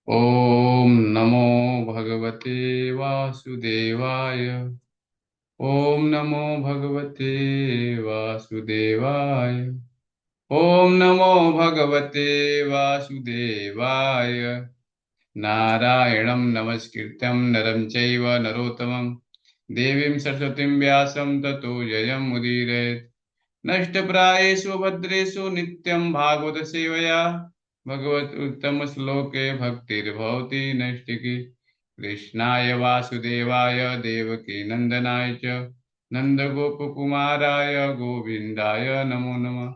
ओम नमो भगवते वासुदेवाय। ओम नमो भगवते वासुदेवाय। ओम नमो भगवते वासुदेवाय। नारायणं नमस्कृत्यं नरं चैव नरोत्तमं देवीं सरस्वतीं व्यासं ततो जयमुदीरयेत्। नष्टप्रायेषु भद्रेषु नित्यं भागवत सेवया भगवत उत्तम श्लोके भक्तिर्भवति नैष्टिकी। कृष्णाय वासुदेवाय देवकी नंदनाय च नंदगोपकुमाराय गोविंदाय नमो नमः।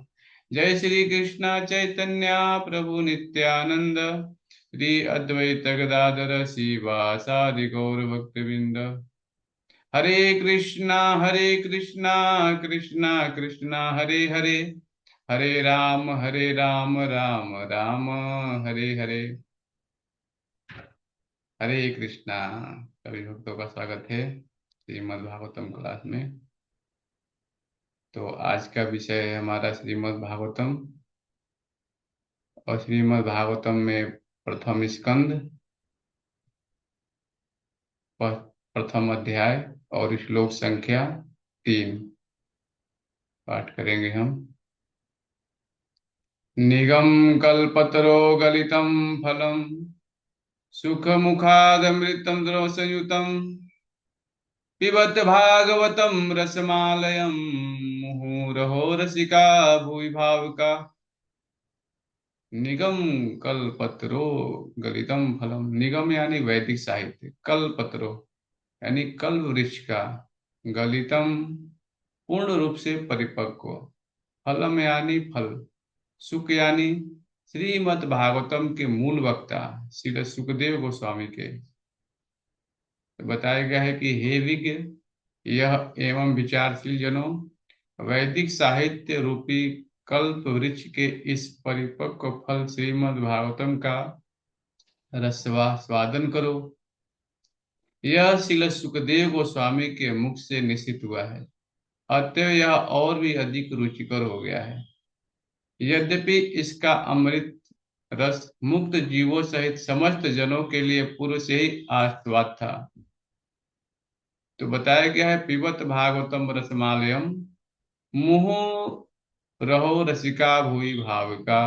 जय श्री कृष्ण चैतन्य प्रभु नित्यानंद श्री अद्वैत गदाधर श्रीवासादि गौर भक्तविंद। हरे कृष्णा कृष्णा कृष्णा हरे हरे, हरे राम राम राम हरे हरे। हरे कृष्णा। सभी भक्तों का स्वागत है श्रीमद् भागवतम क्लास में। तो आज का विषय है हमारा श्रीमद् भागवतम, और श्रीमद् भागवतम में प्रथम स्कंद, प्रथम अध्याय और श्लोक संख्या 3 पाठ करेंगे हम। निगम कल्पतरो गलितम फलम सुखमुखादमृतं द्रवसंयुतं पिबत भागवतं रसमालयं मुहुरहो रसिका भुवि भावुका। निगम कल्पतरो गलितम फलम। निगम यानी वैदिक साहित्य, कल्पतरो यानी कल्प वृक्ष का, गलितम पूर्ण रूप से परिपक्व, फलम यानी फल, सुख यानी श्रीमद् भागवतम के मूल वक्ता श्री सुखदेव गोस्वामी के। तो बताया गया है कि हे विज्ञ, यह एवं विचारशील जनों, वैदिक साहित्य रूपी कल्प वृक्ष के इस परिपक्व फल श्रीमद् भागवतम का रसवास्वादन करो। यह श्रील सुखदेव गोस्वामी के मुख से निश्चित हुआ है, अतः यह और भी अधिक रुचिकर हो गया है। यद्यपि इसका अमृत रस मुक्त जीवों सहित समस्त जनों के लिए पूर्व से ही आस्वाद था। तो बताया गया है पिबत भागवतम रसमालयम मुहु रहो रसिका भुवि भावुका।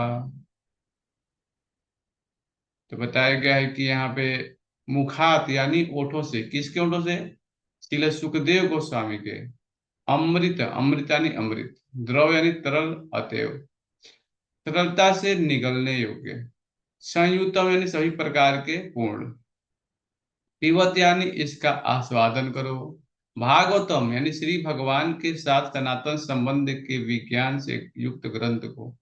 तो बताया गया है कि यहाँ पे मुखात यानी ओठों से, किसके ओठों से? श्रील सुखदेव गोस्वामी के। अमृत, अमृत यानी अमृत, द्रव यानी तरल, अतएव तरलता से निगलने योग्य, संयुतम यानी सभी प्रकार के पूर्ण, पिबत यानी इसका आस्वादन करो, भागवतम यानी श्री भगवान के साथ सनातन संबंध के विज्ञान से युक्त ग्रंथ को,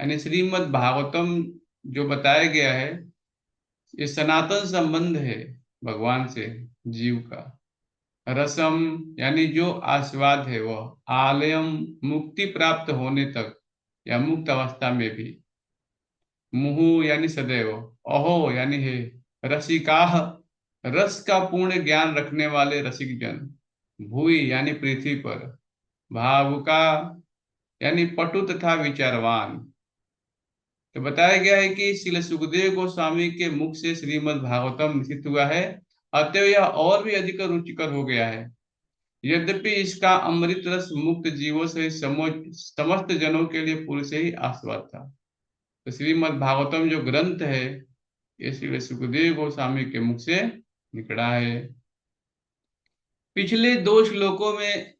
यानी श्रीमद् भागवतम जो बताया गया है, ये सनातन संबंध है भगवान से जीव का। रसम यानी जो आस्वाद है वह, आलयम मुक्ति प्राप्त होने तक या मुक्त अवस्था में भी, मुहु यानी सदैव, अहो यानी है, रसिकाह रस का पूर्ण ज्ञान रखने वाले रसिक जन, भूई यानी पृथ्वी पर, भावुका यानी पटु तथा विचारवान। तो बताया गया है कि श्रील सुखदेव गोस्वामी के मुख से श्रीमद् भागवतम निश्चित हुआ है, अतः यह और भी अधिक रुचिकर हो गया है। यद्यपि इसका अमृत रस मुक्त जीवों से समस्त जनों के लिए पूर्व से ही आस्वाद था। तो श्रीमद् भागवतम जो ग्रंथ है, ये श्री सुखदेव गोस्वामी के मुख से निकला है। पिछले दो श्लोकों में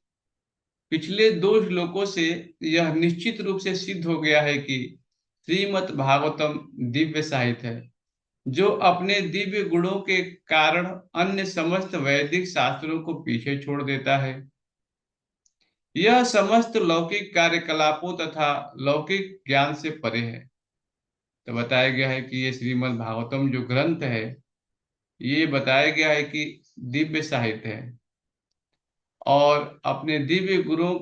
पिछले दो श्लोकों से यह निश्चित रूप से सिद्ध हो गया है कि श्रीमद् भागवतम दिव्य साहित्य है, जो अपने दिव्य गुणों के कारण अन्य समस्त वैदिक शास्त्रों को पीछे छोड़ देता है। यह समस्त लौकिक कार्यकलापों तथा लौकिक ज्ञान से परे है। तो बताया गया है कि ये श्रीमद् भागवतम जो ग्रंथ है, ये बताया गया है कि दिव्य साहित्य है, और अपने दिव्य गुणों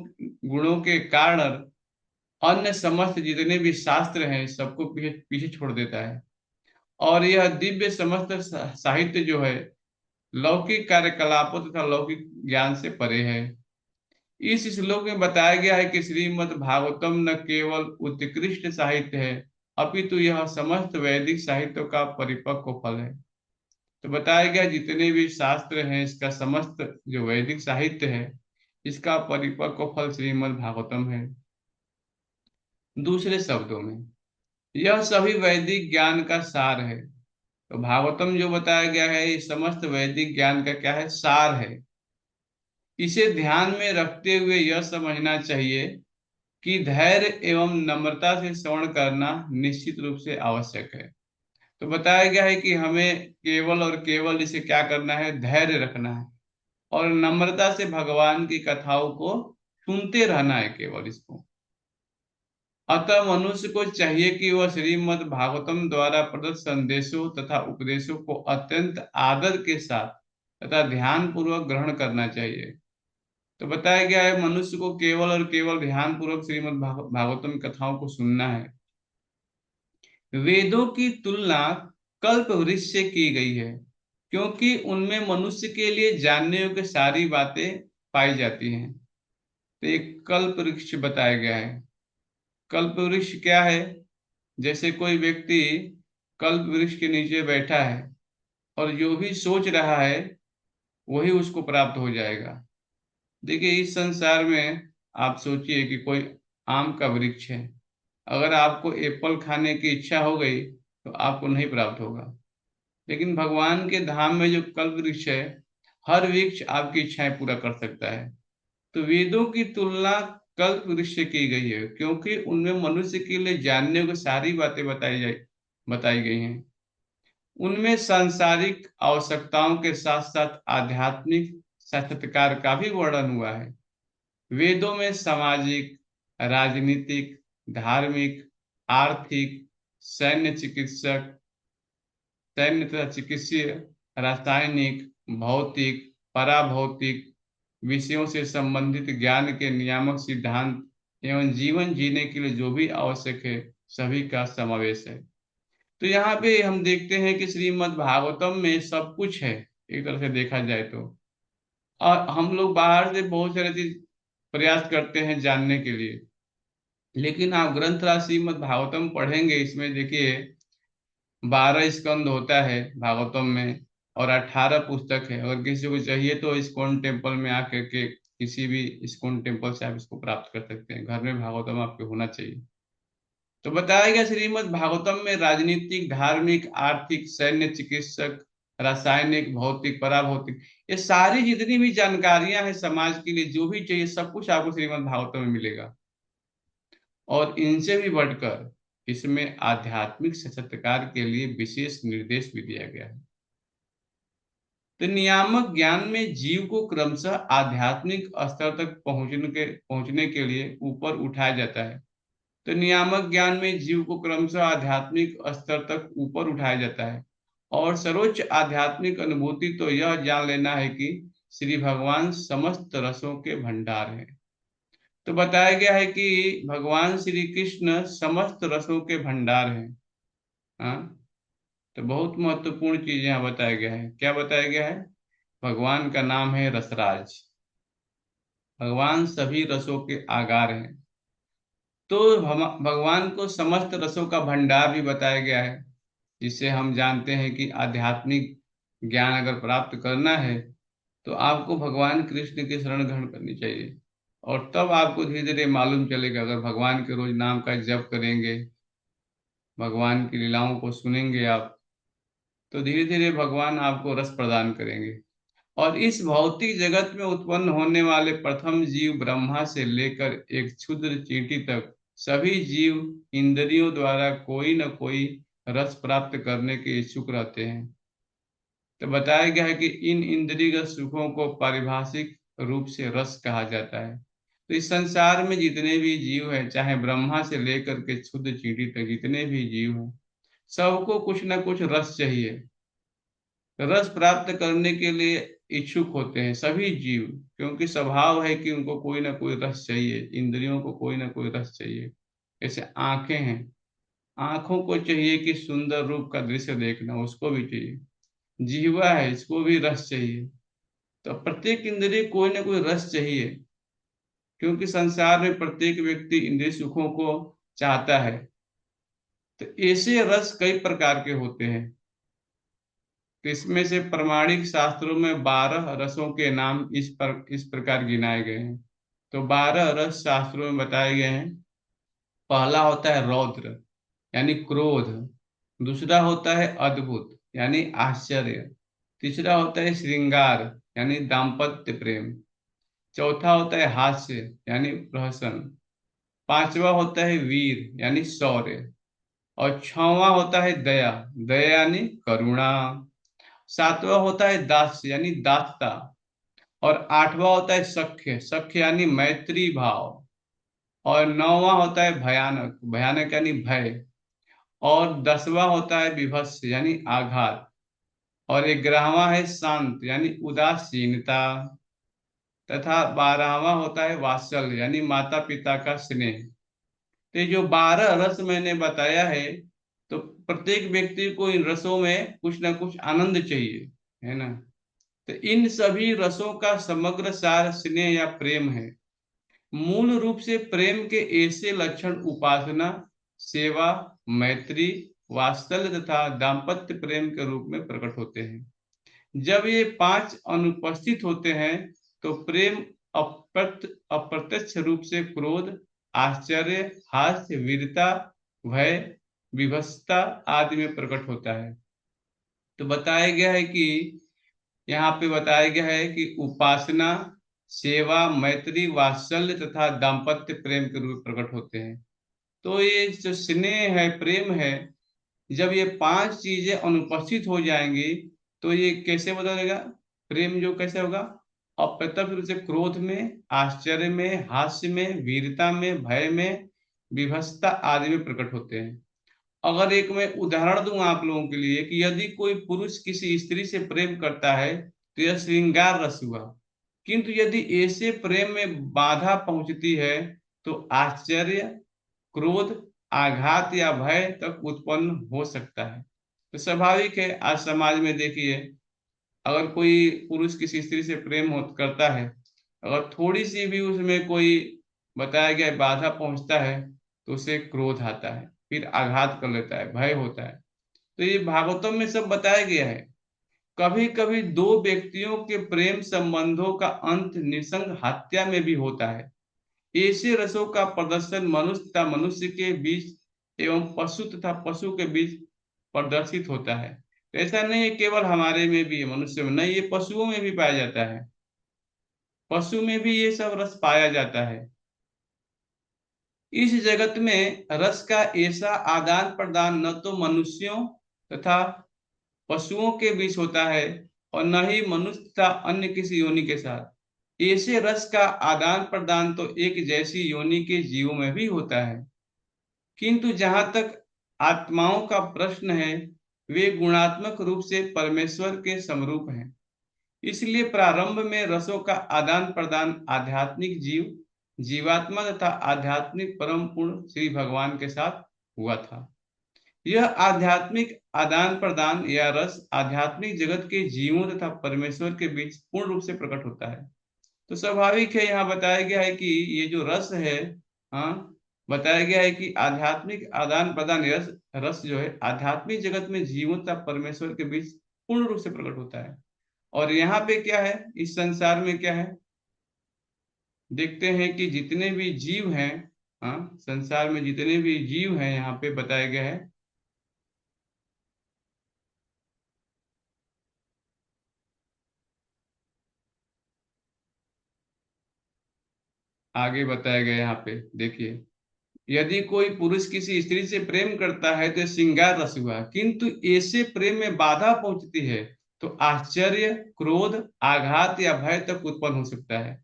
गुणों के कारण अन्य समस्त जितने भी शास्त्र हैं सबको पीछे पीछे छोड़ देता है। और यह दिव्य समस्त साहित्य जो है, लौकिक कार्यकलापों तथा लौकिक ज्ञान से परे है। इस श्लोक में बताया गया है कि श्रीमद् भागवतम न केवल उत्कृष्ट साहित्य है, अपितु यह समस्त वैदिक साहित्य का परिपक्व फल है। तो बताया गया जितने भी शास्त्र हैं, इसका समस्त जो वैदिक साहित्य है, इसका परिपक्व फल श्रीमद् भागवतम है। दूसरे शब्दों में यह सभी वैदिक ज्ञान का सार है। तो भागवतम जो बताया गया है, ये समस्त वैदिक ज्ञान का क्या है, सार है। इसे ध्यान में रखते हुए यह समझना चाहिए कि धैर्य एवं नम्रता से श्रवण करना निश्चित रूप से आवश्यक है। तो बताया गया है कि हमें केवल और केवल इसे क्या करना है, धैर्य रखना है और नम्रता से भगवान की कथाओं को सुनते रहना है, केवल इसको। अतः मनुष्य को चाहिए कि वह श्रीमद् भागवतम द्वारा प्रदत्त संदेशों तथा उपदेशों को अत्यंत आदर के साथ तथा ध्यान पूर्वक ग्रहण करना चाहिए। तो बताया गया है मनुष्य को केवल और केवल ध्यान पूर्वक श्रीमद् भागवतम कथाओं को सुनना है। वेदों की तुलना कल्प वृक्ष से की गई है, क्योंकि उनमें मनुष्य के लिए जानने योग्य सारी बातें पाई जाती हैं। तो एक कल्प वृक्ष बताया गया है। कल्प वृक्ष क्या है? जैसे कोई व्यक्ति कल्प वृक्ष के नीचे बैठा है और जो भी सोच रहा है वही उसको प्राप्त हो जाएगा। देखिए, इस संसार में आप सोचिए कि कोई आम का वृक्ष है, अगर आपको एप्पल खाने की इच्छा हो गई तो आपको नहीं प्राप्त होगा। लेकिन भगवान के धाम में जो कल्प वृक्ष है, हर वृक्ष आपकी इच्छाएं पूरा कर सकता है। तो वेदों की तुलना कल्प वृक्ष से की गई है, क्योंकि उनमें मनुष्य के लिए जानने को सारी बातें बताई गई हैं। उनमें सांसारिक आवश्यकताओं के साथ साथ आध्यात्मिक साक्षात्कार का भी वर्णन हुआ है। वेदों में सामाजिक, राजनीतिक, धार्मिक, आर्थिक, सैन्य चिकित्सक सैन्य तथा चिकित्सीय, रासायनिक, भौतिक, पराभौतिक विषयों से संबंधित ज्ञान के नियामक सिद्धांत एवं जीवन जीने के लिए जो भी आवश्यक है, सभी का समावेश है। तो यहाँ पे हम देखते हैं कि श्रीमद् भागवतम में सब कुछ है, एक तरह से देखा जाए तो। और हम लोग बाहर से बहुत सारे चीज प्रयास करते हैं जानने के लिए, लेकिन आप ग्रंथ राज श्रीमद् भागवतम पढ़ेंगे, इसमें देखिए 12 स्कंद होता है भागवतम में और 18 पुस्तक है। अगर किसी को चाहिए तो इस्कॉन टेम्पल में आकर के किसी भी इस्कॉन टेम्पल से आप इसको प्राप्त कर सकते हैं। घर में भागवतम आपके होना चाहिए। तो बताया गया श्रीमद् भागवतम में राजनीतिक, धार्मिक, आर्थिक, सैन्य चिकित्सक, रासायनिक, भौतिक, पराभौतिक, ये सारी जितनी भी जानकारियां हैं समाज के लिए, जो भी चाहिए सब कुछ आपको श्रीमद् भागवतम में मिलेगा। और इनसे भी बढ़कर इसमें आध्यात्मिक साक्षात्कार के लिए विशेष निर्देश भी दिया गया है। तो नियामक ज्ञान में जीव को क्रमशः आध्यात्मिक स्तर तक पहुंचने के लिए ऊपर उठाया जाता है। तो नियामक ज्ञान में जीव को क्रमशः आध्यात्मिक स्तर तक ऊपर उठाया जाता है। और सर्वोच्च आध्यात्मिक अनुभूति तो यह जान लेना है कि श्री भगवान समस्त रसों के भंडार हैं। तो बताया गया है कि भगवान श्री कृष्ण समस्त रसों के भंडार हैं। हाँ, तो बहुत महत्वपूर्ण चीज यहाँ बताया गया है। क्या बताया गया है? भगवान का नाम है रसराज। भगवान सभी रसों के आगार हैं। तो भगवान को समस्त रसों का भंडार भी बताया गया है, जिससे हम जानते हैं कि आध्यात्मिक ज्ञान अगर प्राप्त करना है तो आपको भगवान कृष्ण की शरण ग्रहण करनी चाहिए। और तब आपको धीरे धीरे मालूम चलेगा, अगर भगवान के रोज नाम का जप करेंगे, भगवान की लीलाओं को सुनेंगे आप, तो धीरे धीरे भगवान आपको रस प्रदान करेंगे। और इस भौतिक जगत में उत्पन्न होने वाले प्रथम जीव ब्रह्मा से लेकर एक क्षुद्र चींटी तक सभी जीव इंद्रियों द्वारा कोई न कोई रस प्राप्त करने के इच्छुक रहते हैं। तो बताया गया है कि इन इंद्रियगत सुखों को पारिभाषिक रूप से रस कहा जाता है। तो इस संसार में जितने भी जीव हैं, चाहे ब्रह्मा से लेकर के क्षुद्र चींटी तक जितने भी जीव हैं, सबको कुछ ना कुछ रस चाहिए। रस प्राप्त करने के लिए इच्छुक होते हैं सभी जीव, क्योंकि स्वभाव है कि उनको कोई ना कोई रस चाहिए, इंद्रियों को कोई ना कोई रस चाहिए। जैसे आंखें हैं, आंखों को चाहिए कि सुंदर रूप का दृश्य देखना, उसको भी चाहिए। जीवा है, इसको भी रस चाहिए। तो प्रत्येक इंद्रिय कोई ना कोई रस चाहिए, क्योंकि संसार में प्रत्येक व्यक्ति इंद्रिय सुखों को चाहता है। तो ऐसे रस कई प्रकार के होते हैं। तो इसमें से प्रमाणिक शास्त्रों में 12 रसों के नाम इस प्रकार गिनाए गए हैं। तो 12 रस शास्त्रों में बताए गए हैं। पहला होता है रौद्र यानी क्रोध। दूसरा होता है अद्भुत यानी आश्चर्य। तीसरा होता है श्रृंगार यानी दाम्पत्य प्रेम। चौथा होता है हास्य यानी प्रहसन। पांचवा होता है वीर यानी शौर्य। और छठवां होता है दया, दया यानी करुणा। सातवां होता है दास्य यानी दासता। और आठवां होता है सख्य, सख्य यानी मैत्री भाव। और नौवां होता है भयानक, भयानक यानी भय। और 10वां होता है विभत्स यानी आघात। और 11वां है शांत यानी उदासीनता। तथा 12वां होता है वात्सल्य यानी माता पिता का स्नेह। तो ये जो 12 रस मैंने बताया है, तो प्रत्येक व्यक्ति को इन रसों में कुछ ना कुछ आनंद चाहिए, है ना। तो इन सभी रसों का समग्र सार स्नेह या प्रेम है। मूल रूप से प्रेम के ऐसे लक्षण उपासना, सेवा, मैत्री, वात्सल्य तथा दाम्पत्य प्रेम के रूप में प्रकट होते हैं। जब ये पांच अनुपस्थित होते हैं तो प्रेम अप्रत्यक्ष रूप से क्रोध, आश्चर्य, हास्य, वीरता, भय, विभत्सता आदि में प्रकट होता है। तो बताया गया है कि यहाँ पे बताया गया है कि उपासना, सेवा, मैत्री, वात्सल्य तथा दाम्पत्य प्रेम के रूप में प्रकट होते हैं। तो ये जो स्नेह है, प्रेम है, जब ये पांच चीजें अनुपस्थित हो जाएंगी तो ये कैसे बदलेगा? प्रेम जो कैसे होगा? अप्रत्यक्ष रूप से क्रोध में, आश्चर्य में, हास्य में, वीरता में, भय में, विभत्सता आदि में प्रकट होते हैं। अगर एक मैं उदाहरण दूं आप लोगों के लिए कि यदि कोई पुरुष किसी स्त्री से प्रेम करता है तो यह श्रृंगार रस हुआ। किंतु यदि ऐसे प्रेम में बाधा पहुंचती है तो आश्चर्य, क्रोध, आघात या भय तक उत्पन्न हो सकता है। तो स्वाभाविक है, आज समाज में देखिए, अगर कोई पुरुष किसी स्त्री से प्रेम करता है, अगर थोड़ी सी भी उसमें कोई बताया गया बाधा पहुंचता है तो उसे क्रोध आता है, फिर आघात कर लेता है, भय होता है। तो ये भागवतम में सब बताया गया है। कभी कभी दो व्यक्तियों के प्रेम संबंधों का अंत निसंग हत्या में भी होता है। ऐसे रसों का प्रदर्शन मनुष्य तथा मनुष्य के बीच एवं पशु तथा पशु के बीच प्रदर्शित होता है। तो ऐसा नहीं है केवल हमारे में भी है, मनुष्य में नहीं, ये पशुओं में भी पाया जाता है। पशु में भी ये सब रस पाया जाता है। इस जगत में रस का ऐसा आदान प्रदान न तो मनुष्यों तथा पशुओं के बीच होता है और न ही मनुष्य तथा अन्य किसी योनि के साथ। ऐसे रस का आदान प्रदान तो एक जैसी योनि के जीवों में भी होता है। किंतु जहां तक आत्माओं का प्रश्न है, वे गुणात्मक रूप से परमेश्वर के समरूप हैं। इसलिए प्रारंभ में रसों का आदान प्रदान आध्यात्मिक जीव, जीवात्मा तथा आध्यात्मिक परम पूर्ण श्री भगवान के साथ हुआ था। यह आध्यात्मिक आदान प्रदान या रस आध्यात्मिक जगत के जीवों तथा परमेश्वर के बीच पूर्ण रूप से प्रकट होता है। तो स्वाभाविक है, यहाँ बताया गया है कि ये जो रस है, हाँ, बताया गया है कि आध्यात्मिक आदान प्रदान रस, रस जो है आध्यात्मिक जगत में जीवों तथा परमेश्वर के बीच पूर्ण रूप से प्रकट होता है। और यहाँ पे क्या है, इस संसार में क्या है, देखते हैं कि जितने भी जीव हैं, हाँ, संसार में जितने भी जीव हैं यहाँ पे बताया गया है। आगे बताया गया यहाँ पे देखिए, यदि कोई पुरुष किसी स्त्री से प्रेम करता है तो श्रृंगार रस हुआ, किंतु ऐसे प्रेम में बाधा पहुंचती है तो आश्चर्य, क्रोध, आघात या भय तक उत्पन्न हो सकता है।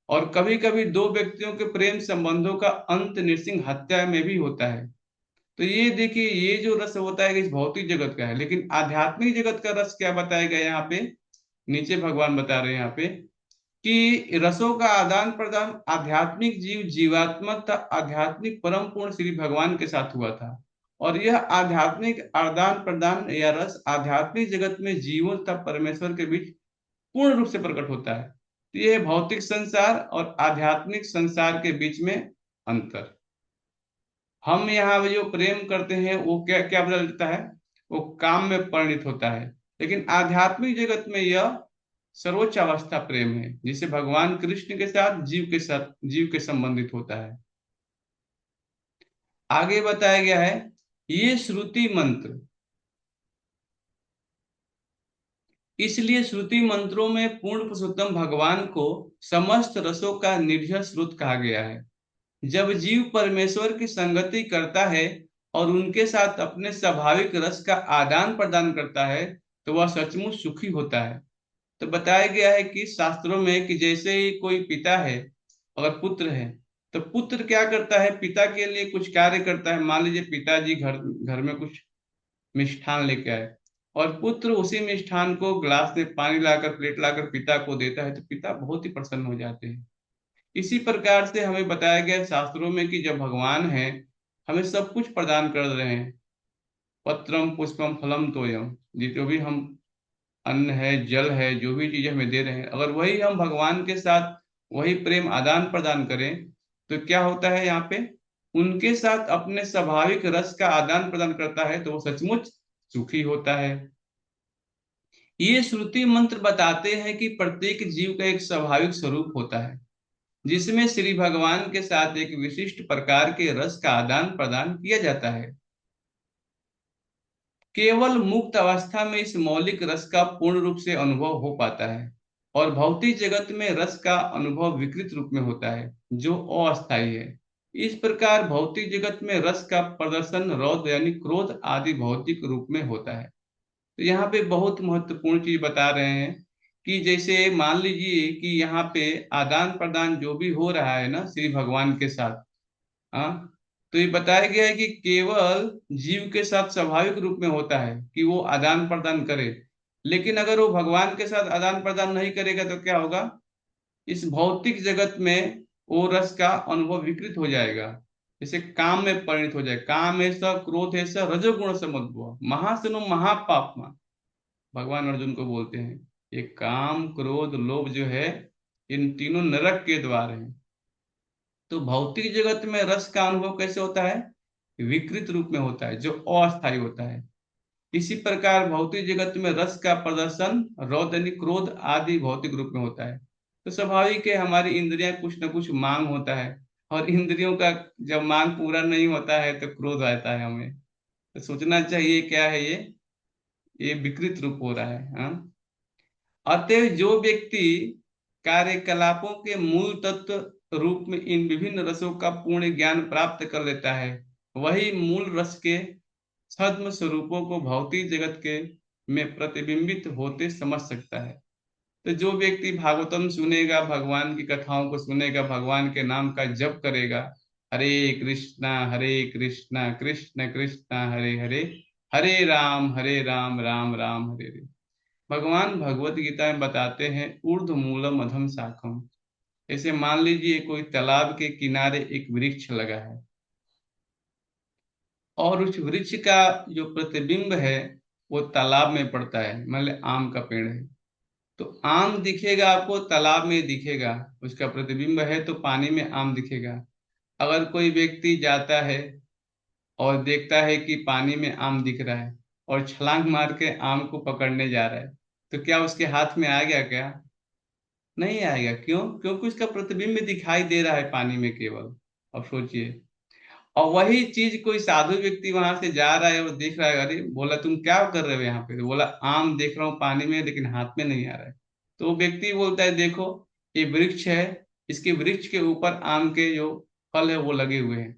और कभी कभी दो व्यक्तियों के प्रेम संबंधों का अंत नृसिंग हत्या में भी होता है। तो ये देखिए, ये जो रस होता है इस भौतिक जगत का है, लेकिन आध्यात्मिक जगत का रस क्या बताया गया यहाँ पे, नीचे भगवान बता रहे हैं यहाँ पे कि रसों का आदान प्रदान आध्यात्मिक जीव, जीवात्मा तथा आध्यात्मिक परम पूर्ण श्री भगवान के साथ हुआ था। और यह आध्यात्मिक आदान प्रदान या रस आध्यात्मिक जगत में जीवों तथा परमेश्वर के बीच पूर्ण रूप से प्रकट होता है। तो यह भौतिक संसार और आध्यात्मिक संसार के बीच में अंतर। हम यहाँ जो प्रेम करते हैं वो क्या क्या बदल देता है, वो काम में परिणित होता है। लेकिन आध्यात्मिक जगत में यह सर्वोच्च अवस्था प्रेम है, जिसे भगवान कृष्ण के साथ जीव के संबंधित होता है। आगे बताया गया है, ये श्रुति मंत्र, इसलिए श्रुति मंत्रों में पूर्ण पुरुषोत्तम भगवान को समस्त रसों का निर्झर स्रोत कहा गया है। जब जीव परमेश्वर की संगति करता है और उनके साथ अपने स्वाभाविक रस का आदान प्रदान करता है, तो वह सचमुच सुखी होता है। तो बताया गया है कि शास्त्रों में कि जैसे ही कोई पिता है, अगर पुत्र है, तो पुत्र क्या करता है, पिता के लिए कुछ कार्य करता है। मान लीजिए पिताजी घर घर में कुछ मिष्ठान लेके आए, और पुत्र उसी मिष्ठान को ग्लास में पानी लाकर, प्लेट लाकर पिता को देता है, तो पिता बहुत ही प्रसन्न हो जाते हैं। इसी प्रकार से हमें बताया गया है शास्त्रों में कि जब भगवान है, हमें सब कुछ प्रदान कर रहे हैं, पत्रम पुष्पम फलम तोयम, ये जो भी हम अन्न है, जल है, जो भी चीजें हमें दे रहे हैं, अगर वही हम भगवान के साथ वही प्रेम आदान प्रदान करें, तो क्या होता है यहाँ पे, उनके साथ अपने स्वाभाविक रस का आदान प्रदान करता है, तो वो सचमुच सुखी होता है। ये श्रुति मंत्र बताते हैं कि प्रत्येक जीव का एक स्वाभाविक स्वरूप होता है, जिसमें श्री भगवान के साथ एक विशिष्ट प्रकार के रस का आदान प्रदान किया जाता है। केवल मुक्त अवस्था में इस मौलिक रस का पूर्ण रूप से अनुभव हो पाता है, और भौतिक जगत में रस का अनुभव विकृत रूप में होता है, जो अस्थायी है। इस प्रकार भौतिक जगत में रस का प्रदर्शन रौद्र यानी क्रोध आदि भौतिक रूप में होता है। तो यहाँ पे बहुत महत्वपूर्ण चीज बता रहे हैं कि जैसे मान लीजिए कि यहाँ पे आदान प्रदान जो भी हो रहा है ना श्री भगवान के साथ, हाँ, तो ये बताया गया है कि केवल जीव के साथ स्वाभाविक रूप में होता है कि वो आदान प्रदान करे। लेकिन अगर वो भगवान के साथ आदान प्रदान नहीं करेगा तो क्या होगा, इस भौतिक जगत में वो रस का अनुभव विकृत हो जाएगा, जैसे काम में परिणित हो जाए। काम ऐसा, क्रोध ऐसा, रजोगुण समुद्भव महासनो महापापमा, भगवान अर्जुन को बोलते हैं। ये काम, क्रोध, लोभ जो है, इन तीनों नरक के द्वार हैं। तो भौतिक जगत में रस का अनुभव कैसे होता है, विकृत रूप में होता है, जो अस्थायी होता है। इसी प्रकार भौतिक जगत में रस का प्रदर्शन रौद्र यानी क्रोध आदि भौतिक रूप में होता है। तो स्वाभाविक है, हमारी इंद्रियां कुछ न कुछ मांग होता है, और इंद्रियों का जब मांग पूरा नहीं होता है तो क्रोध आता है हमें। तो सोचना चाहिए क्या है ये विकृत रूप हो रहा है, हाँ। अतएव जो व्यक्ति कार्यकलापों के मूल तत्व रूप में इन विभिन्न रसों का पूर्ण ज्ञान प्राप्त कर लेता है, वही मूल रस के छद्म स्वरूपों को भौतिक जगत के में प्रतिबिंबित होते समझ सकता है। तो जो व्यक्ति भागवतम सुनेगा, भगवान की कथाओं को सुनेगा, भगवान के नाम का जप करेगा, हरे कृष्णा कृष्ण कृष्ण हरे हरे, हरे राम राम राम हरे हरे। भगवान भगवत गीता में बताते हैं, ऊर्ध्व मूलम अधम शाखम। ऐसे मान लीजिए कोई तालाब के किनारे एक वृक्ष लगा है, और उस वृक्ष का जो प्रतिबिंब है वो तालाब में पड़ता है। मान ली आम का पेड़ है, तो आम दिखेगा आपको, तालाब में दिखेगा, उसका प्रतिबिंब है तो पानी में आम दिखेगा। अगर कोई व्यक्ति जाता है और देखता है कि पानी में आम दिख रहा है, और छलांग मार के आम को पकड़ने जा रहा है, तो क्या उसके हाथ में आ गया क्या, नहीं आएगा। क्यों, क्योंकि उसका प्रतिबिंब दिखाई दे रहा है पानी में केवल। अब सोचिए, और वही चीज कोई साधु व्यक्ति वहां से जा रहा है और देख रहा है, अरे बोला तुम क्या कर रहे हो यहाँ पे, तो बोला आम देख रहा हूँ पानी में, लेकिन हाथ में नहीं आ रहा है। तो वो व्यक्ति बोलता है देखो, ये वृक्ष है, इसके वृक्ष के ऊपर आम के जो फल है वो लगे हुए हैं,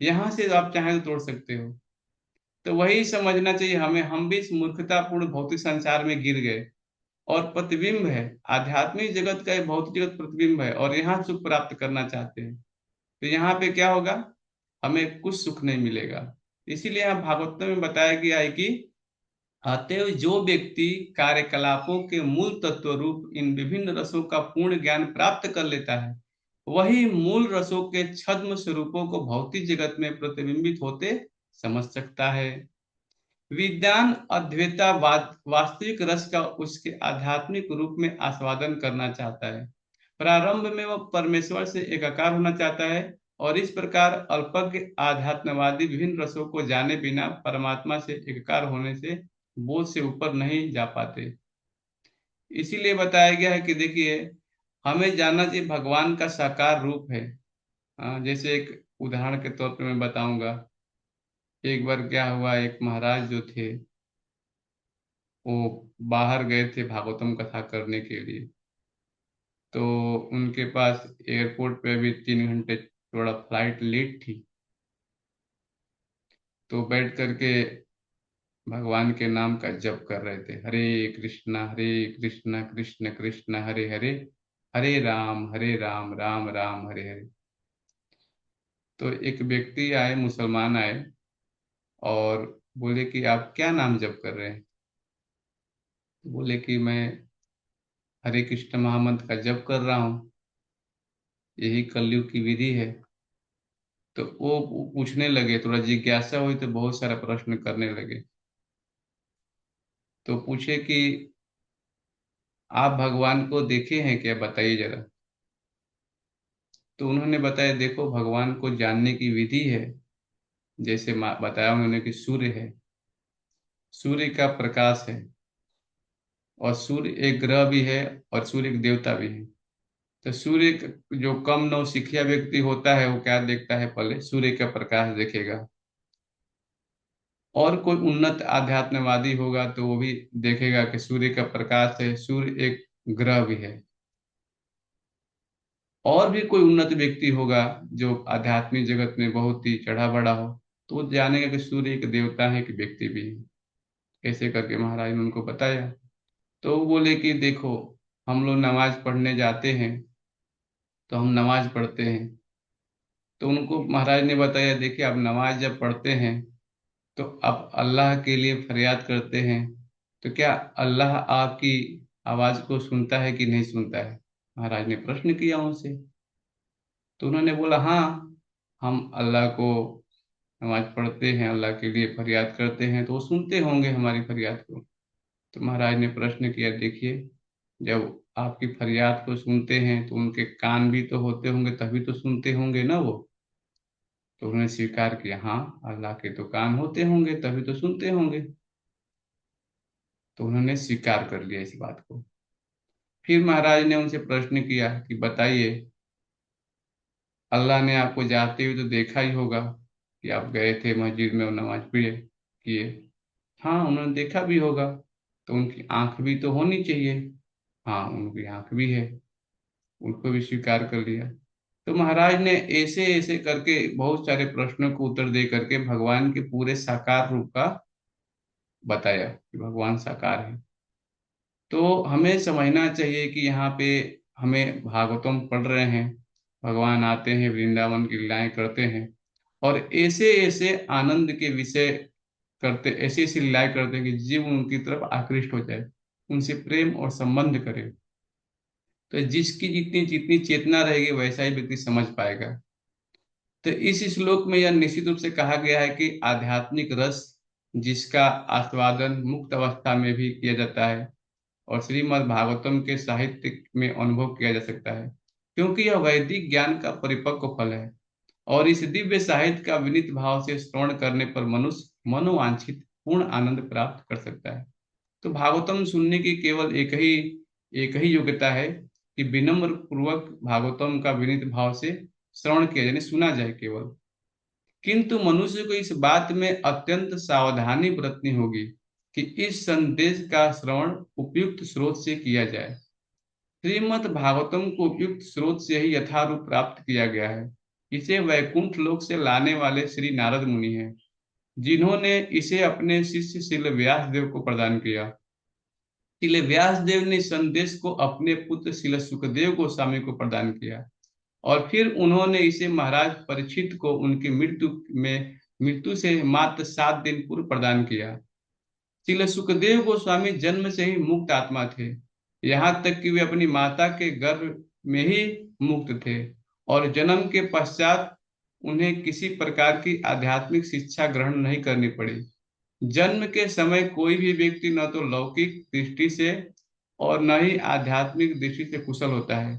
यहाँ से आप चाहें तो तोड़ सकते हो। तो वही समझना चाहिए हमें, हम भी इस मूर्खतापूर्ण भौतिक संसार में गिर गए, और प्रतिबिंब है, आध्यात्मिक जगत का एक भौतिक जगत प्रतिबिंब है, और यहाँ सुख प्राप्त करना चाहते हैं, तो यहाँ पे क्या होगा, हमें कुछ सुख नहीं मिलेगा। इसीलिए यहाँ भागवत में बताया गया है कि अतएव जो व्यक्ति कार्यकलापों के मूल तत्व रूप इन विभिन्न रसों का पूर्ण ज्ञान प्राप्त कर लेता है, वही मूल रसों के छद्म स्वरूपों को भौतिक जगत में प्रतिबिंबित होते समझ सकता है। विज्ञान अद्वैता वास्तविक रस का उसके आध्यात्मिक रूप में आस्वादन करना चाहता है। प्रारंभ में वह परमेश्वर से एकाकार होना चाहता है, और इस प्रकार अल्पज्ञ आध्यात्मवादी विभिन्न रसों को जाने बिना परमात्मा से एकाकार होने से बोध से ऊपर नहीं जा पाते। इसीलिए बताया गया है कि देखिए, हमें जानना चाहिए भगवान का साकार रूप है। जैसे एक उदाहरण के तौर पे मैं बताऊंगा। एक बार क्या हुआ, एक महाराज जो थे वो बाहर गए थे भागवतम कथा करने के लिए। तो उनके पास एयरपोर्ट पे अभी 3 घंटे थोड़ा फ्लाइट लेट थी। तो बैठ करके भगवान के नाम का जप कर रहे थे, हरे कृष्णा कृष्ण कृष्ण हरे हरे, हरे राम राम राम हरे हरे। तो एक व्यक्ति आए, मुसलमान आए, और बोले कि आप क्या नाम जप कर रहे हैं। तो बोले कि मैं हरे कृष्ण महामंत्र का जप कर रहा हूँ, यही कलयुग की विधि है। तो वो पूछने लगे, थोड़ा जिज्ञासा हुई तो बहुत सारा प्रश्न करने लगे। तो पूछे कि आप भगवान को देखे हैं क्या, बताइए जरा। तो उन्होंने बताया, देखो भगवान को जानने की विधि है। जैसे बताया उन्होंने कि सूर्य है, सूर्य का प्रकाश है, और सूर्य एक ग्रह भी है, और सूर्य एक देवता भी है। तो सूर्य जो कम नौसिखिया व्यक्ति होता है वो क्या देखता है, पहले सूर्य का प्रकाश देखेगा। और कोई उन्नत आध्यात्मवादी होगा तो वो भी देखेगा कि सूर्य का प्रकाश है, सूर्य एक ग्रह भी है। और भी कोई उन्नत व्यक्ति होगा जो आध्यात्मिक जगत में बहुत ही चढ़ा बढ़ा हो, तो वो जानेगा कि सूर्य एक देवता है, कि व्यक्ति भी है। ऐसे करके महाराज ने उनको बताया। तो वो बोले कि देखो, हम लोग नमाज पढ़ने जाते हैं, तो हम नमाज पढ़ते हैं। तो उनको महाराज ने बताया, देखिए आप नमाज जब पढ़ते हैं तो आप अल्लाह के लिए फरियाद करते हैं, तो क्या अल्लाह आपकी आवाज को सुनता है कि नहीं सुनता है। महाराज ने प्रश्न किया उनसे। तो उन्होंने बोला, हाँ, हम अल्लाह को नमाज पढ़ते हैं, अल्लाह के लिए फरियाद करते हैं, तो वो सुनते होंगे हमारी फरियाद को। तो महाराज ने प्रश्न किया, देखिए, जब आपकी फरियाद को सुनते हैं तो उनके कान भी तो होते होंगे, तभी तो सुनते होंगे ना वो। तो उन्होंने स्वीकार किया, हाँ, अल्लाह के तो कान होते होंगे तभी तो सुनते होंगे। तो उन्होंने स्वीकार कर लिया इस बात को। फिर महाराज ने उनसे प्रश्न किया कि बताइए, अल्लाह ने आपको जाते हुए तो देखा ही होगा कि आप गए थे मस्जिद में और नमाज पढ़े किए। हाँ, उन्होंने देखा भी होगा। तो उनकी आंख भी तो होनी चाहिए। हाँ, उनकी आंख भी है। उनको भी स्वीकार कर लिया। तो महाराज ने ऐसे ऐसे करके बहुत सारे प्रश्नों को उत्तर दे करके भगवान के पूरे साकार रूप का बताया कि भगवान साकार है। तो हमें समझना चाहिए कि यहाँ पे हमें भागवतम पढ़ रहे हैं, भगवान आते हैं, वृंदावन की लीलाएं करते हैं, और ऐसे ऐसे आनंद के विषय करते, ऐसी ऐसी लीलाएं करते हैं कि जीव उनकी तरफ आकृष्ट हो जाए, उनसे प्रेम और संबंध करे। तो जिसकी जितनी जितनी चेतना रहेगी वैसा ही व्यक्ति समझ पाएगा। तो इस श्लोक में यह निश्चित रूप से कहा गया है कि आध्यात्मिक रस जिसका आस्वादन मुक्त अवस्था में भी किया जाता है, और श्रीमद् भागवतम के साहित्य में अनुभव किया जा सकता है, क्योंकि यह वैदिक ज्ञान का परिपक्व फल है। और इस दिव्य साहित्य का विनीत भाव से श्रवण करने पर मनुष्य मनोवांछित पूर्ण आनंद प्राप्त कर सकता है। तो भागवतम सुनने की केवल एक ही योग्यता है कि विनम्र पूर्वक भागवतम का विनीत भाव से श्रवण किया, यानी सुना जाए केवल। किंतु मनुष्य को इस बात में अत्यंत सावधानी बरतनी होगी कि इस संदेश का श्रवण उपयुक्त स्रोत से किया जाए। श्रीमद् भागवतम को उपयुक्त स्रोत से ही यथारूप प्राप्त किया गया है। इसे वैकुंठ लोक से लाने वाले श्री नारद मुनि हैं, जिन्होंने इसे अपने शिष्य श्रील व्यास देव को प्रदान किया। श्रील व्यास देव ने इस संदेश को अपने पुत्र श्रील सुखदेव गोस्वामी को प्रदान किया, और फिर उन्होंने इसे महाराज परीक्षित को उनकी मृत्यु से मात्र 7 दिन पूर्व प्रदान किया। श्रील सुखदेव गोस्वामी जन्म से ही मुक्त आत्मा थे, यहाँ तक कि वे अपनी माता के गर्भ में ही मुक्त थे, और जन्म के पश्चात उन्हें किसी प्रकार की आध्यात्मिक शिक्षा ग्रहण नहीं करनी पड़ी। जन्म के समय कोई भी व्यक्ति न तो लौकिक दृष्टि से और न ही आध्यात्मिक दृष्टि से कुशल होता है।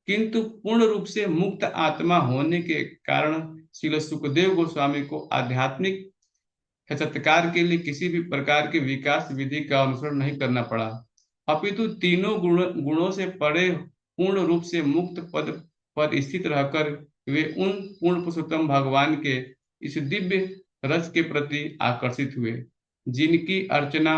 किंतु पूर्ण रूप से मुक्त आत्मा होने के कारण श्रील सुखदेव गोस्वामी को आध्यात्मिक साक्षात्कार के लिए किसी भी प्रकार के विकास विधि का अनुसरण नहीं करना पड़ा, अपितु तीनों गुणों से परे पूर्ण रूप से मुक्त पद पर स्थित रहकर वे उन पूर्ण पुरुषोत्तम भगवान के इस दिव्य रस के प्रति आकर्षित हुए, जिनकी अर्चना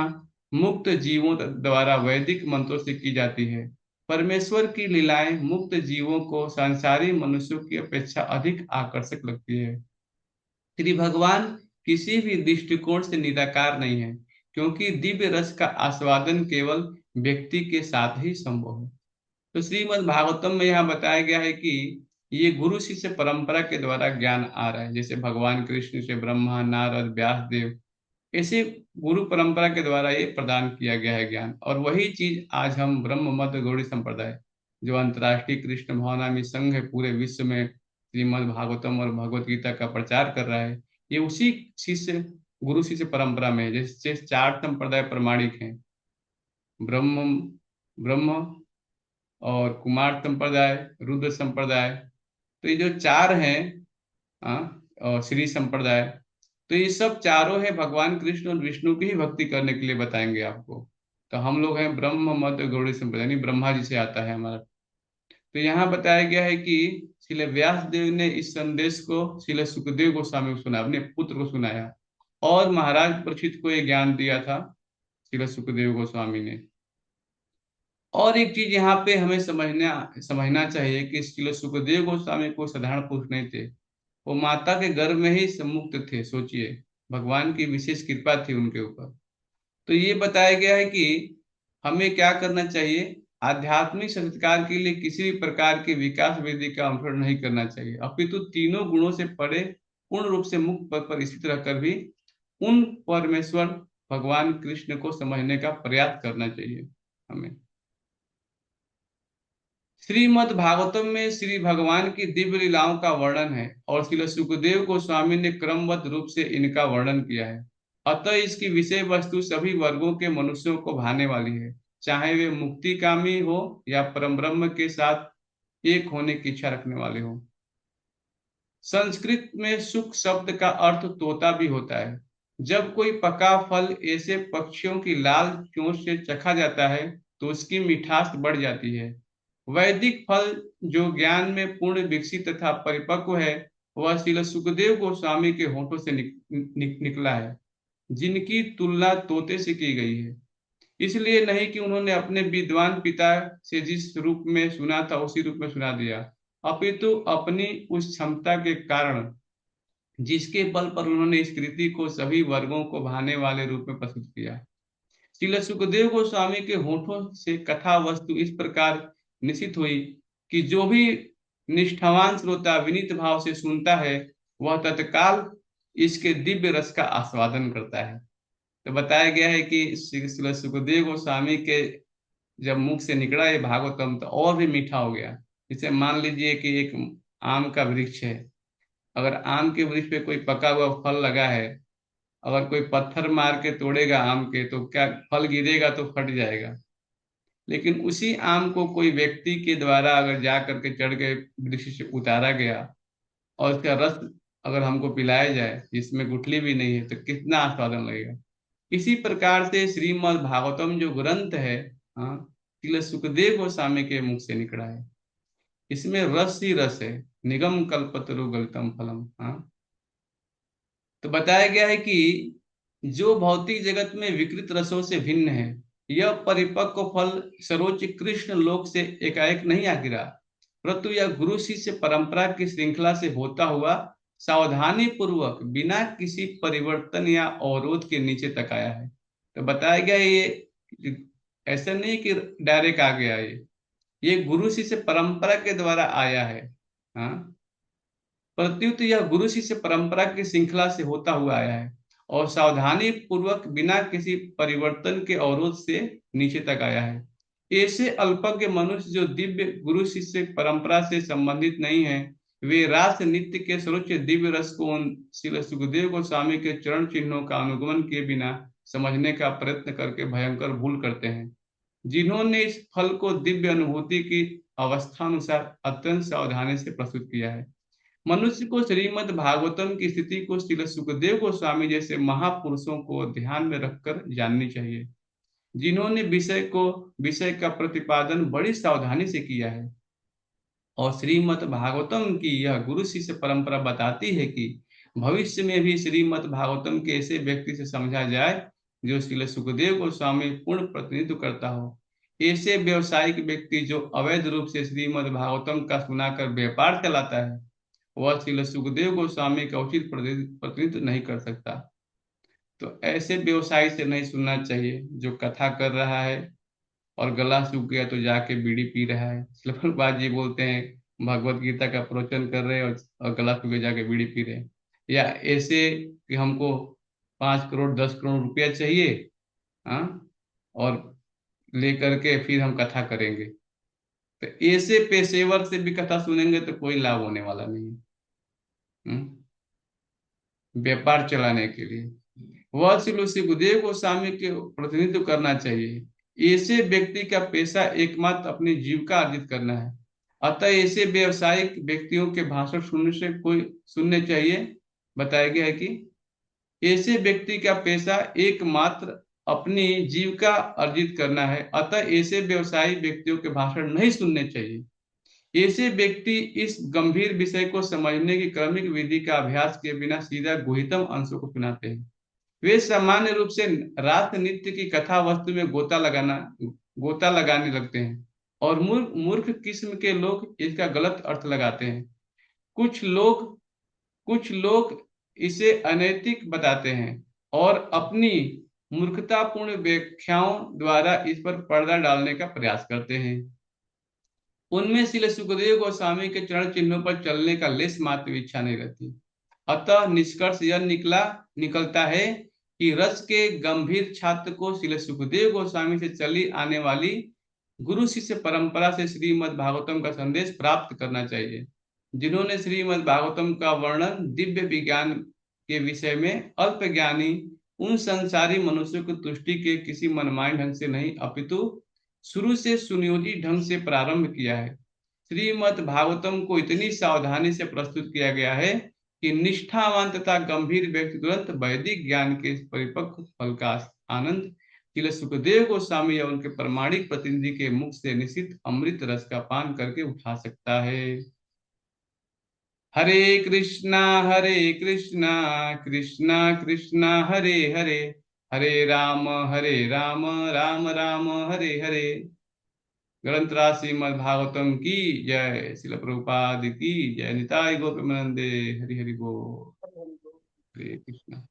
मुक्त जीवों द्वारा वैदिक मंत्रों से की जाती है। परमेश्वर की लीलाएं मुक्त जीवों को सांसारी मनुष्यों की अपेक्षा अधिक आकर्षक लगती है। श्री भगवान किसी भी दृष्टिकोण से निराकार नहीं है, क्योंकि दिव्य रस का आस्वादन केवल व्यक्ति के साथ ही संभव है। तो श्रीमद् भागवतम में यहाँ बताया गया है कि ये गुरु शिष्य परंपरा के द्वारा ज्ञान आ रहा है, जैसे भगवान कृष्ण से ब्रह्मा, नारद, व्यास देव, ऐसे गुरु परंपरा के द्वारा ये प्रदान किया गया है ज्ञान। और वही चीज आज हम ब्रह्म मध्य गौड़ी संप्रदाय, जो अंतर्राष्ट्रीय कृष्ण भावनामी संघ है, पूरे विश्व में श्रीमद् भागवतम और भगवत गीता का प्रचार कर रहा है, ये उसी शिष्य गुरु शिष्य परंपरा में है। जैसे चार संप्रदाय प्रमाणिक हैं, ब्रह्म ब्रह्म और कुमार संप्रदाय, रुद्र संप्रदाय, तो ये जो चार हैं, और श्री संप्रदाय, तो ये सब चारों है भगवान कृष्ण और विष्णु की ही भक्ति करने के लिए बताएंगे आपको। तो हम लोग हैं ब्रह्म मध्य गौड़ी संप्रदाय, यानी ब्रह्मा जी से आता है हमारा। तो यहाँ बताया गया है कि श्रील व्यास देव ने इस संदेश को श्रील सुखदेव गोस्वामी को सुना, अपने पुत्र को सुनाया, और महाराज परीक्षित को ये ज्ञान दिया था श्रील सुखदेव गोस्वामी ने। और एक चीज यहाँ पे हमें समझना समझना चाहिए कि श्रील सुखदेव गोस्वामी को साधारण पुरुष नहीं थे, वो माता के गर्भ में ही मुक्त थे। सोचिए, भगवान की विशेष कृपा थी उनके ऊपर। तो ये बताया गया है कि हमें क्या करना चाहिए, आध्यात्मिक संस्कार के लिए किसी भी प्रकार के विकास विधि का अनुसरण नहीं करना चाहिए, अपितु तीनों गुणों से परे पूर्ण रूप से मुक्त पद पर स्थित रहकर भी उन परमेश्वर भगवान कृष्ण को समझने का प्रयास करना चाहिए हमें। श्रीमद् भागवतम में श्री भगवान की दिव्य लीलाओं का वर्णन है, और श्री सुखदेव गोस्वामी ने क्रमबद्ध रूप से इनका वर्णन किया है। अतः इसकी विषय वस्तु सभी वर्गों के मनुष्यों को भाने वाली है, चाहे वे मुक्तिकामी हो या परम ब्रह्म के साथ एक होने की इच्छा रखने वाले हो। संस्कृत में सुख शब्द का अर्थ तोता भी होता है। जब कोई पका फल ऐसे पक्षियों की लाल चोंच से चखा जाता है तो उसकी मिठास बढ़ जाती है। वैदिक फल जो ज्ञान में पूर्ण विकसित तथा परिपक्व है, वह श्रील सुखदेव गोस्वामी के होठों से निकला है, जिनकी तुलना तोते से की गई है। इसलिए नहीं कि उन्होंने अपने विद्वान पिता से जिस रूप में सुना था उसी रूप में सुना दिया, अपितु अपनी उस क्षमता के कारण जिसके बल पर उन्होंने इस कृति को सभी वर्गों को भाने वाले रूप में प्रस्तुत किया। श्रील सुखदेव गोस्वामी के होठों से कथा वस्तु इस प्रकार निश्चित हुई कि जो भी निष्ठावान श्रोता विनीत भाव से सुनता है, वह तत्काल इसके दिव्य रस का आस्वादन करता है। तो बताया गया है कि श्री सुखदेव गोस्वामी के जब मुख से निकला ये भागवतम तो और भी मीठा हो गया। जैसे मान लीजिए कि एक आम का वृक्ष है, अगर आम के वृक्ष पे कोई पका हुआ फल लगा है, अगर कोई पत्थर मार के तोड़ेगा आम के तो क्या फल गिरेगा तो फट जाएगा। लेकिन उसी आम को कोई व्यक्ति के द्वारा अगर जा करके चढ़ के वृक्ष से उतारा गया और उसका रस अगर हमको पिलाया जाए, जिसमें गुठली भी नहीं है, तो कितना आस्वादन लगेगा। इसी प्रकार से श्रीमद् भागवतम जो ग्रंथ है, हाँ, श्रील सुखदेव गोस्वामी के मुख से निकला है। इसमें रस ही रस है, निगम कल्पतरु गलितम फलम। हाँ, तो बताया गया है कि जो भौतिक जगत में विकृत रसों से भिन्न है, यह परिपक्व फल सर्वोच्च कृष्ण लोक से एकाएक नहीं आ गिरा, परंतु यह गुरु शिष्य परंपरा की श्रृंखला से होता हुआ सावधानी पूर्वक बिना किसी परिवर्तन या अवरोध के नीचे तक आया है। तो बताया गया ये ऐसा नहीं कि डायरेक्ट आ गया, ये गुरु शिष्य परंपरा के द्वारा आया है। हाँ, प्रत्युत यह गुरु शिष्य परंपरा की श्रृंखला से होता हुआ आया है और सावधानी पूर्वक बिना किसी परिवर्तन के अवरोध से नीचे तक आया है। ऐसे अल्पज्ञ मनुष्य जो दिव्य गुरु शिष्य परंपरा से संबंधित नहीं है, वे रास नित्य के सर्वोच्च दिव्य रस को उन श्री सुखदेव गोस्वामी के चरण चिन्हों का अनुगमन किए बिना समझने का प्रयत्न करके भयंकर भूल करते हैं। जिन्होंने इस फल को दिव्य अनुभूति की अवस्थानुसार अत्यंत सावधानी से प्रस्तुत किया है। मनुष्य को श्रीमद् भागवतम की स्थिति को श्रील सुखदेव गोस्वामी जैसे महापुरुषों को ध्यान में रखकर जाननी चाहिए, जिन्होंने विषय का प्रतिपादन बड़ी सावधानी से किया है। और श्रीमद् भागवतम की यह गुरु शिष्य परंपरा बताती है कि भविष्य में भी श्रीमद् भागवतम के ऐसे व्यक्ति से समझा जाए जो श्रील सुखदेव गोस्वामी पूर्ण प्रतिनिधित्व करता हो। ऐसे व्यवसायिक व्यक्ति जो अवैध रूप से श्रीमद् भागवतम का सुनाकर व्यापार चलाता है, वह श्रील सुखदेव गोस्वामी का उचित प्रतिनिधित्व नहीं कर सकता। तो ऐसे व्यवसायी से नहीं सुनना चाहिए जो कथा कर रहा है और गला सूख गया तो जाके बीड़ी पी रहा है। श्रील प्रभुपाद जी बोलते हैं भगवत गीता का प्रवचन कर रहे हैं और गला सूख के जाके बीड़ी पी रहे हैं। या ऐसे कि हमको 5 करोड़ 10 करोड़ रुपया चाहिए, हाँ, और लेकर के फिर हम कथा करेंगे। तो ऐसे पेशेवर से भी कथा सुनेंगे तो कोई लाभ होने वाला नहीं है। व्यापार चलाने के लिए वह श्री सुखदेव गोस्वामी के प्रतिनिधित्व करना चाहिए। ऐसे व्यक्ति का पेशा एकमात्र अपनी जीविका अर्जित करना है। अतः ऐसे व्यवसायिक व्यक्तियों के भाषण सुनने चाहिए। बताया गया है कि ऐसे व्यक्ति का पेशा एकमात्र अपनी जीविका अर्जित करना है, अतः ऐसे व्यवसायी व्यक्तियों के भाषण नहीं सुनने चाहिए। ऐसे व्यक्ति इस गंभीर विषय को समझने की क्रमिक विधि का अभ्यास किए बिना सीधा गुहितम अंशों को सुनाते हैं। वे सामान्य रूप से रात नृत्य की कथा वस्तु में गोता लगाने लगते हैं और मूर्ख किस्म के लोग इसका गलत अर्थ लगाते हैं। कुछ लोग कुछ लोग इसे अनैतिक बताते हैं और अपनी मूर्खतापूर्ण व्याख्याओं द्वारा इस पर पर्दा डालने का प्रयास करते हैं। उनमें श्री सुखदेव गोस्वामी के चरण चिन्हों पर चलने का लेस मात्र भी इच्छा नहीं रहती। अतः निष्कर्ष यह निकलता है कि रस के गंभीर छात्र को श्री सुखदेव गोस्वामी से चली आने वाली गुरु शिष्य परंपरा से श्रीमद् भागवतम का संदेश प्राप्त करना चाहिए, जिन्होंने श्रीमद् भागवतम का वर्णन दिव्य विज्ञान के विषय में अल्प ज्ञानी उन संसारी मनुष्यों की तुष्टि के किसी मनमानी ढंग से नहीं अपितु शुरू से सुनियोजित ढंग से प्रारंभ किया है। श्रीमद् भागवतम को इतनी सावधानी से प्रस्तुत किया गया है कि निष्ठावान तथा गंभीर व्यक्ति तुरंत वैदिक ज्ञान के इस परिपक्व फल का आनंद श्री सुखदेव गोस्वामी या उनके प्रामाणिक प्रतिनिधि के मुख से निश्चित अमृत रस का पान करके उठा सकता है। हरे कृष्णा कृष्णा कृष्णा हरे हरे, हरे राम राम राम हरे हरे। ग्रंथराज श्रीमद् भागवतम की जय। श्रील प्रभुपाद की जय। निताई गौर प्रेमानंदे। हरि हरि बोल। हरे कृष्णा।